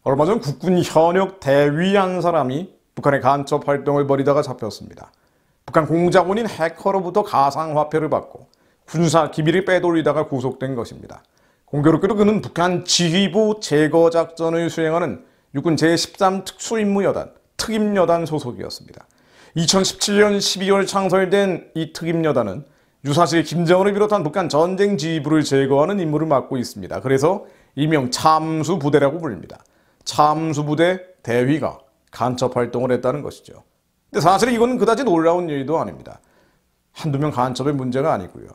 얼마 전 국군 현역 대위 한 사람이 북한의 간첩 활동을 벌이다가 잡혔습니다. 북한 공작원인 해커로부터 가상화폐를 받고 군사 기밀을 빼돌리다가 구속된 것입니다. 공교롭게도 그는 북한 지휘부 제거 작전을 수행하는 육군 제13특수임무여단 특임여단 소속이었습니다. 2017년 12월 창설된 이 특임여단은 유사시 김정은을 비롯한 북한 전쟁 지휘부를 제거하는 임무를 맡고 있습니다. 그래서 일명 참수부대라고 불립니다. 참수부대 대위가 간첩 활동을 했다는 것이죠. 근데 사실 이건 그다지 놀라운 일도 아닙니다. 한두 명 간첩의 문제가 아니고요.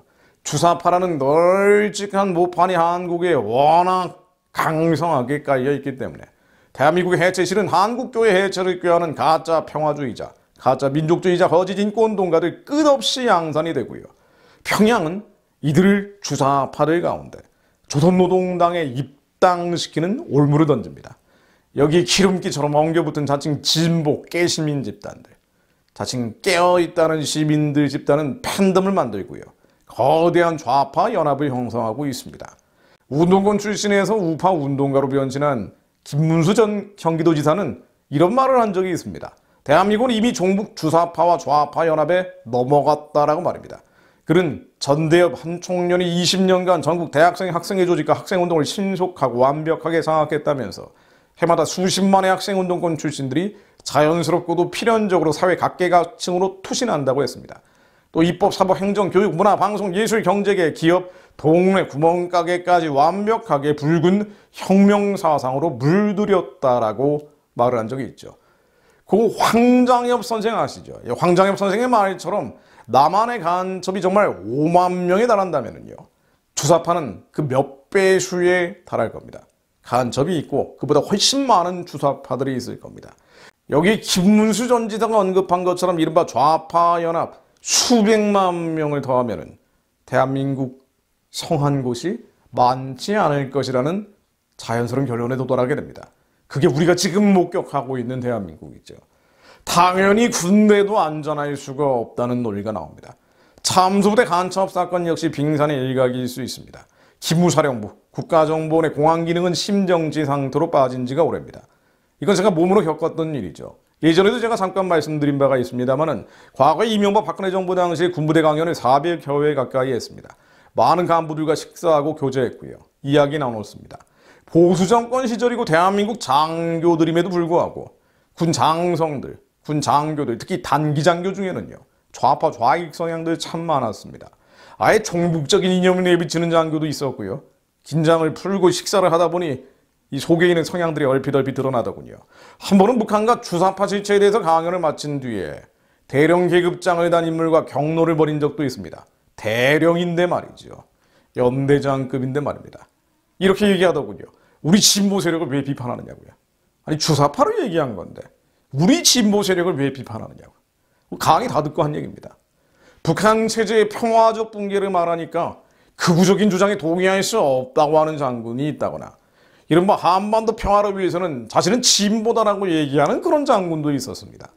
주사파라는 널찍한 모판이 한국에 워낙 강성하게 깔려있기 때문에 대한민국의 해체실은 한국교회 해체를 꾀하는 가짜 평화주의자, 가짜 민족주의자, 거짓 인권동가들 끝없이 양산이 되고요. 평양은 이들을 주사파들 가운데 조선노동당에 입당시키는 올무를 던집니다. 여기 기름기처럼 엉겨붙은 자칭 진보 깨시민 집단들, 자칭 깨어있다는 시민들 집단은 팬덤을 만들고요. 거대한 좌파 연합을 형성하고 있습니다. 운동권 출신에서 우파 운동가로 변신한 김문수 전 경기도지사는 이런 말을 한 적이 있습니다. 대한민국은 이미 종북 주사파와 좌파 연합에 넘어갔다라고 말입니다. 그는 전대협 한 총련이 20년간 전국 대학생 학생회 조직과 학생운동을 신속하고 완벽하게 장악했다면서 해마다 수십만의 학생운동권 출신들이 자연스럽고도 필연적으로 사회 각계각층으로 투신한다고 했습니다. 또 입법, 사법, 행정, 교육, 문화, 방송, 예술, 경제계, 기업, 동네, 구멍가게까지 완벽하게 붉은 혁명사상으로 물들였다라고 말을 한 적이 있죠. 그 황장엽 선생 아시죠? 황장엽 선생의 말처럼 남한의 간첩이 정말 5만 명에 달한다면요. 주사파는 그 몇 배 수에 달할 겁니다. 간첩이 있고 그보다 훨씬 많은 주사파들이 있을 겁니다. 여기 김문수 전 지사가 언급한 것처럼 이른바 좌파 연합 수백만 명을 더하면 대한민국 성한 곳이 많지 않을 것이라는 자연스러운 결론에 도달하게 됩니다. 그게 우리가 지금 목격하고 있는 대한민국이죠. 당연히 군대도 안전할 수가 없다는 논리가 나옵니다. 참수부대 간첩 사건 역시 빙산의 일각일 수 있습니다. 기무사령부, 국가정보원의 공안 기능은 심정지 상태로 빠진 지가 오래입니다. 이건 제가 몸으로 겪었던 일이죠. 예전에도 제가 잠깐 말씀드린 바가 있습니다만은 과거에 이명박 박근혜 정부 당시에 군부대 강연을 400여 회 가까이 했습니다. 많은 간부들과 식사하고 교제했고요. 이야기 나눴습니다. 보수 정권 시절이고 대한민국 장교들임에도 불구하고 군 장성들, 군 장교들, 특히 단기 장교 중에는요. 좌파 좌익 성향들 참 많았습니다. 아예 종북적인 이념을 내비치는 장교도 있었고요. 긴장을 풀고 식사를 하다 보니 이 속에 있는 성향들이 얼핏얼핏 드러나더군요. 한 번은 북한과 주사파 실체에 대해서 강연을 마친 뒤에 대령 계급장을 단 인물과 격노를 벌인 적도 있습니다. 대령인데 말이죠. 연대장급인데 말입니다. 이렇게 얘기하더군요. 우리 진보 세력을 왜 비판하느냐고요. 아니 주사파를 얘기한 건데 우리 진보 세력을 왜 비판하느냐고. 강의 다 듣고 한 얘기입니다. 북한 체제의 평화적 붕괴를 말하니까 극우적인 주장에 동의할 수 없다고 하는 장군이 있다거나 이른바 한반도 평화를 위해서는 자신은 진보다라고 얘기하는 그런 장군도 있었습니다.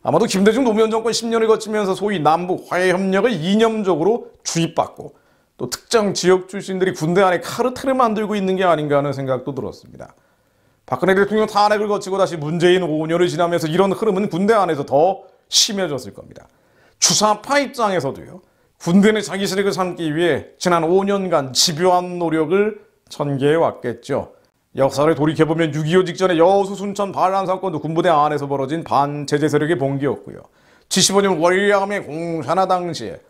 아마도 김대중 노무현 정권 10년을 거치면서 소위 남북 화해협력을 이념적으로 주입받고 또 특정 지역 출신들이 군대 안에 카르텔을 만들고 있는 게 아닌가 하는 생각도 들었습니다. 박근혜 대통령 탄핵을 거치고 다시 문재인 5년을 지나면서 이런 흐름은 군대 안에서 더 심해졌을 겁니다. 주사파 입장에서도요. 군대는 자기 세력을 삼기 위해 지난 5년간 집요한 노력을 전개해 왔겠죠. 역사를 돌이켜보면 6.25 직전에 여수 순천 반란 사건도 군부대 안에서 벌어진 반체제 세력의 봉기였고요. 75년 월남의 공산화 당시에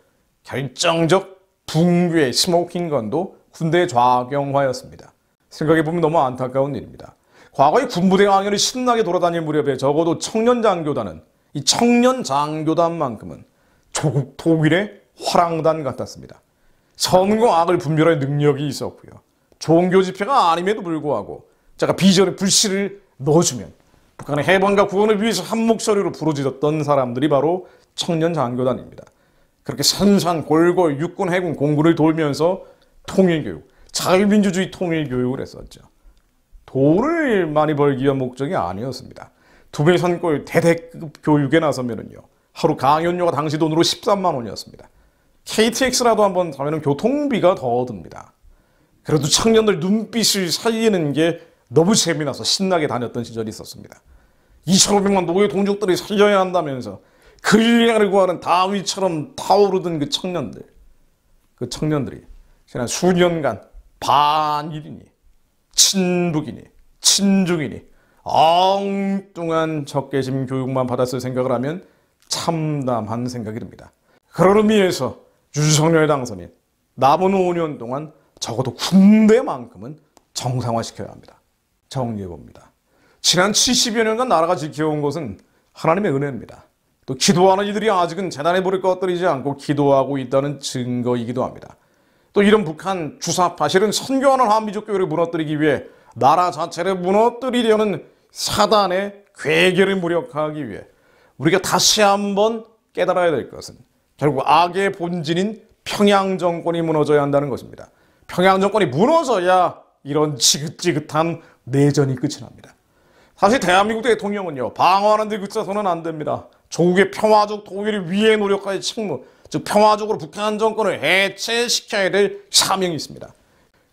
결정적 붕괴의 스모킹건도 군대의 좌경화였습니다. 생각해보면 너무 안타까운 일입니다. 과거에 군부대 강연을 신나게 돌아다닐 무렵에 적어도 청년장교단은 이 청년장교단만큼은 조국 통일의 화랑단 같았습니다. 선과 악을 분별할 능력이 있었고요. 종교 집회가 아님에도 불구하고 제가 비전에 불씨를 넣어주면 북한의 해방과 구원을 위해서 한 목소리로 부르짖었던 사람들이 바로 청년장교단입니다. 그렇게 산산골골 육군, 해군, 공군을 돌면서 통일교육, 자유민주주의 통일교육을 했었죠. 돈을 많이 벌기 위한 목적이 아니었습니다. 두배산골 대대급 교육에 나서면은요. 하루 강연료가 당시 돈으로 13만 원이었습니다. KTX라도 한번 타면 교통비가 더 듭니다. 그래도 청년들 눈빛을 살리는 게 너무 재미나서 신나게 다녔던 시절이 있었습니다. 2,500만 노예 동족들이 살려야 한다면서 그리려고 하는 다위처럼 타오르던 그 청년들이 지난 수년간 반일이니 친북이니 친중이니 엉뚱한 적개심 교육만 받았을 생각을 하면 참담한 생각이 듭니다. 그런 의미에서 윤석열 당선인 남은 5년 동안 적어도 군대만큼은 정상화시켜야 합니다. 정리해봅니다. 지난 70여 년간 나라가 지켜온 것은 하나님의 은혜입니다. 또 기도하는 이들이 아직은 재단에 불을 꺼뜨리지 않고 기도하고 있다는 증거이기도 합니다. 또 이런 북한 주사파, 실은 선교하는 한미족 교회를 무너뜨리기 위해 나라 자체를 무너뜨리려는 사단의 괴계를 무력화하기 위해 우리가 다시 한번 깨달아야 될 것은 결국 악의 본질인 평양 정권이 무너져야 한다는 것입니다. 평양 정권이 무너져야 이런 지긋지긋한 내전이 끝이 납니다. 사실 대한민국 대통령은요, 방어하는 데 그쳐서는 안 됩니다. 조국의 평화적 통일을 위해 노력할 책무, 즉 평화적으로 북한 정권을 해체시켜야 될 사명이 있습니다.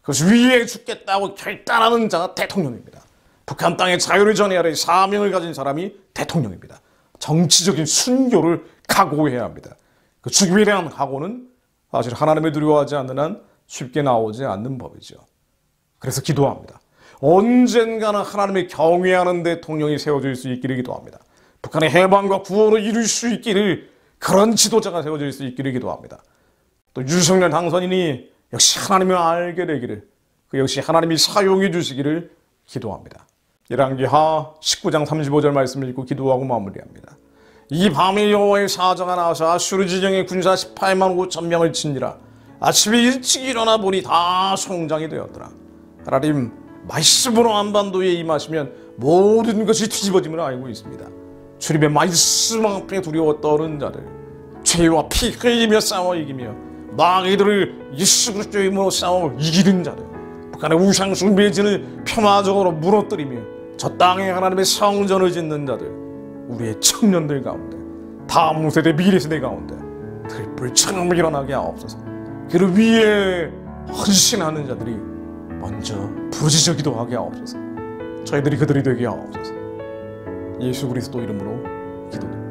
그것을 위해 죽겠다고 결단하는 자가 대통령입니다. 북한 땅의 자유를 전해야 할 사명을 가진 사람이 대통령입니다. 정치적인 순교를 각오해야 합니다. 그 죽음에 대한 각오는 사실 하나님을 두려워하지 않는 한 쉽게 나오지 않는 법이죠. 그래서 기도합니다. 언젠가는 하나님을 경외하는 대통령이 세워질 수 있기를 기도합니다. 북한의 해방과 구원을 이룰 수 있기를, 그런 지도자가 세워질 수 있기를 기도합니다. 또 윤석열 당선인이 역시 하나님을 알게 되기를, 그 역시 하나님이 사용해 주시기를 기도합니다. 열왕기하 19장 35절 말씀을 읽고 기도하고 마무리합니다. 이 밤에 여호와의 사자가 나와서 아수르 지정의 군사 18만 5천 명을 친니라. 아침에 일찍 일어나 보니 다 성장이 되었더라. 하나님, 말씀으로 한반도에 임하시면 모든 것이 뒤집어짐을 알고 있습니다. 주님의 말씀 앞에 두려워 떠는 자들, 죄와 피 흘리며 싸워 이기며 마귀들을 예수 그리스도의 이름으로 싸워 이기는 자들, 북한의 우상 숭배진을 평화적으로 무너뜨리며 저 땅에 하나님의 성전을 짓는 자들, 우리의 청년들 가운데, 다음 세대 미래 세대 가운데 들불처럼 일어나게 하옵소서. 그를 위해 헌신하는 자들이 먼저 부지저기도 하게 하옵소서. 저희들이 그들이 되게 하옵소서. 예수 그리스도 이름으로 기도드립니다.